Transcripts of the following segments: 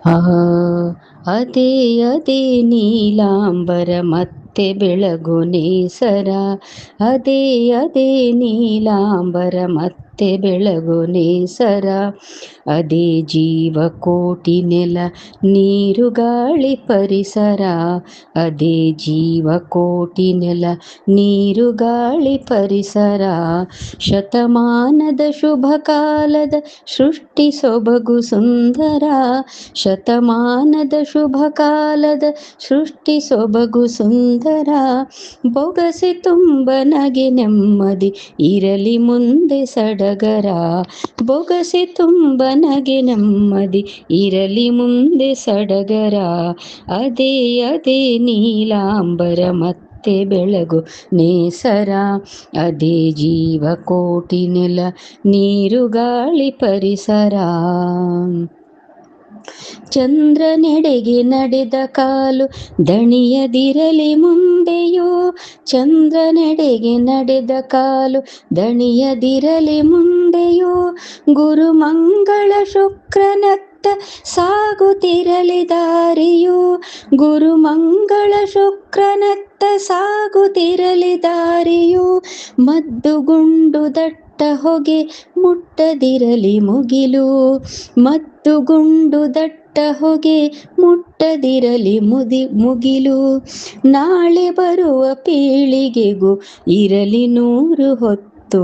ಆ ಅದೇ ಅದೇ ನೀಲಾಂಬರ ಮತ್ತೆ ಬೆಳಗು ನೇಸರ, ಅದೇ ಅದೇ ನೀಲಾಂಬರ ಮತ್ತೆ ಬೆಳಗು ನೇಸರ, ಅದೇ ಜೀವಕೋಟಿ ನೆಲ ನೀರು ಗಾಳಿ ಪರಿಸರ, ಅದೇ ಜೀವಕೋಟಿ ನೆಲ ನೀರು ಗಾಳಿ ಪರಿಸರ, ಶತಮಾನದ ಶುಭ ಕಾಲದ ಸೃಷ್ಟಿ ಸೊಬಗು ಸುಂದರ, ಶತಮಾನದ ಶುಭ ಕಾಲದ ಸೃಷ್ಟಿ ಸೊಬಗು ಸುಂದರ, ಬೊಗಸೆ ತುಂಬ ನಗೆ ನೆಮ್ಮದಿ ಇರಲಿ ಮುಂದೆ ಸಡಗರ, ಬೊಗಸೆ ತುಂಬ ನಗೆ ನೆಮ್ಮದಿ ಇರಲಿ ಮುಂದೆ ಸಡಗರ, ಅದೇ ಅದೇ ನೀಲಾಂಬರ ಮತ್ತೆ ಬೆಳಗು ನೇಸರ, ಅದೇ ಜೀವಕೋಟಿ ನೆಲ ನೀರು ಗಾಳಿ ಪರಿಸರ, ಚಂದ್ರನೆಡೆಗೆ ನಡೆದ ಕಾಲು ದಣಿಯದಿರಲಿ ಮುಂದೆಯೂ, ಚಂದ್ರನೆಡೆಗೆ ನಡೆದ ಕಾಲು ದಣಿಯದಿರಲಿ ಮುಂದೆಯೂ, ಗುರುಮಂಗಳ ಶುಕ್ರನತ್ತ ಸಾಗುತ್ತಿರಲಿ ದಾರಿಯು, ಗುರುಮಂಗಳ ಶುಕ್ರನತ್ತ ಸಾಗುತ್ತಿರಲಿ ದಾರಿಯು, ಮದ್ದುಗುಂಡು ದಟ್ಟ ಹೊಗೆ ಮುಟ್ಟದಿರಲಿ ಮುಗಿಲು, ಮದ್ದುಗುಂಡು ದಟ್ಟ ಹೊಗೆ ಮುಟ್ಟದಿರಲಿ ಮುಗಿಲು, ನಾಳೆ ಬರುವ ಪೀಳಿಗೆಗೂ ಇರಲಿ 100 ಹೊತ್ತು,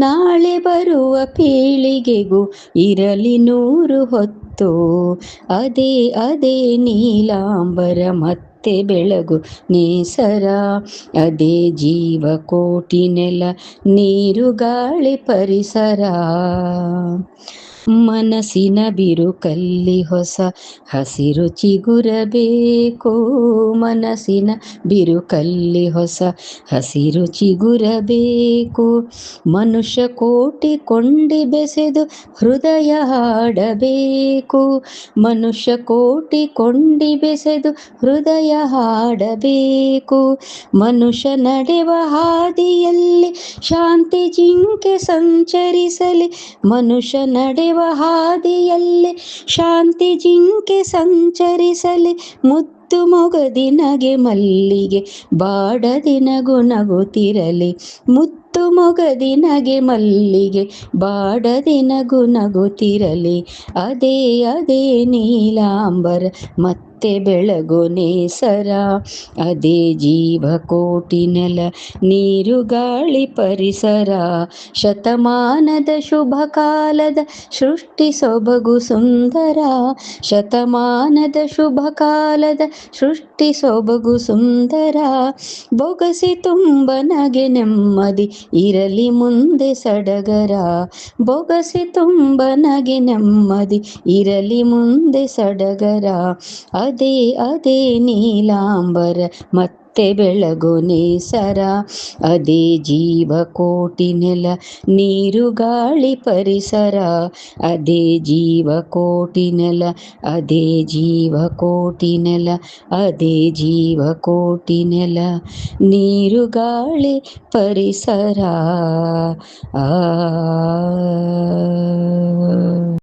ನಾಳೆ ಬರುವ ಪೀಳಿಗೆಗೂ ಇರಲಿ 100 ಹೊತ್ತು, ಅದೇ ಅದೇ ನೀಲಾಂಬರ ಮತ್ತೆ ಬೆಳಗು ನೇಸರ, ಅದೇ ಜೀವಕೋಟಿ ನೆಲ ನೀರು ಗಾಳಿ ಪರಿಸರ, ಮನಸ್ಸಿನ ಬಿರುಕಲ್ಲಿ ಹೊಸ ಹಸಿರು ಚಿಗುರಬೇಕು, ಮನಸ್ಸಿನ ಬಿರುಕಲ್ಲಿ ಹೊಸ ಹಸಿರು ಚಿಗುರಬೇಕು, ಮನುಷ್ಯ ಕೋಟಿ ಕೊಂಡಿ ಬೆಸೆದು ಹೃದಯ ಹಾಡಬೇಕು, ಮನುಷ್ಯ ಕೋಟಿ ಕೊಂಡಿ ಬೆಸೆದು ಹೃದಯ ಹಾಡಬೇಕು, ಮನುಷ್ಯ ನಡೆವ ಹಾದಿಯಲ್ಲಿ ಶಾಂತಿ ಜಿಂಕೆ ಸಂಚರಿಸಲಿ, ಮನುಷ್ಯ ನಡೆವ ಹಾದಿಯಲ್ಲಿ ಶಾಂತಿ ಜಿಂಕೆ ಸಂಚರಿಸಲಿ, ಮುತ್ತು ಮೊಗದಿ ನಗೆ ಮಲ್ಲಿಗೆ ಬಾಡದಿ ನಗು ನಗುತ್ತಿರಲಿ, ಮುತ್ತು ಮೊಗದಿ ನಗೆ ಮಲ್ಲಿಗೆ ಬಾಡದಿ ನಗು ನಗುತ್ತಿರಲಿ, ಅದೇ ಅದೇ ನೀಲಾಂಬರ ಮತ್ತೆ ಬೆಳಗು ನೇಸರ, ಅದೇ ಜೀವಕೋಟಿ ನೆಲ ನೀರು ಗಾಳಿ ಪರಿಸರ, ಶತಮಾನದ ಶುಭ ಕಾಲದ ಸೃಷ್ಟಿ ಸೊಬಗು ಸುಂದರ, ಶತಮಾನದ ಶುಭ ಕಾಲದ ಸೃಷ್ಟಿ ಸೊಬಗು ಸುಂದರ, ಬೊಗಸೆ ತುಂಬ ನಗೆ ನೆಮ್ಮದಿ ಇರಲಿ ಮುಂದೆ ಸಡಗರ, ಬೊಗಸೆ ತುಂಬ ನಗೆ ನೆಮ್ಮದಿ ಇರಲಿ ಮುಂದೆ ಸಡಗರ, ಅದೇ ಅದೇ ನೀಲಾಂಬರ ಮತ್ತೆ ಬೆಳಗು ನೇಸರ, ಅದೇ ಜೀವಕೋಟಿ ನೆಲ ನೀರು ಗಾಳಿ ಪರಿಸರ, ಅದೇ ಜೀವಕೋಟಿ ನೆಲ, ಅದೇ ಜೀವಕೋಟಿ ನೆಲ, ಅದೇ ಜೀವಕೋಟಿ ನೆಲ ನೀರು ಗಾಳಿ ಪರಿಸರ. ಆ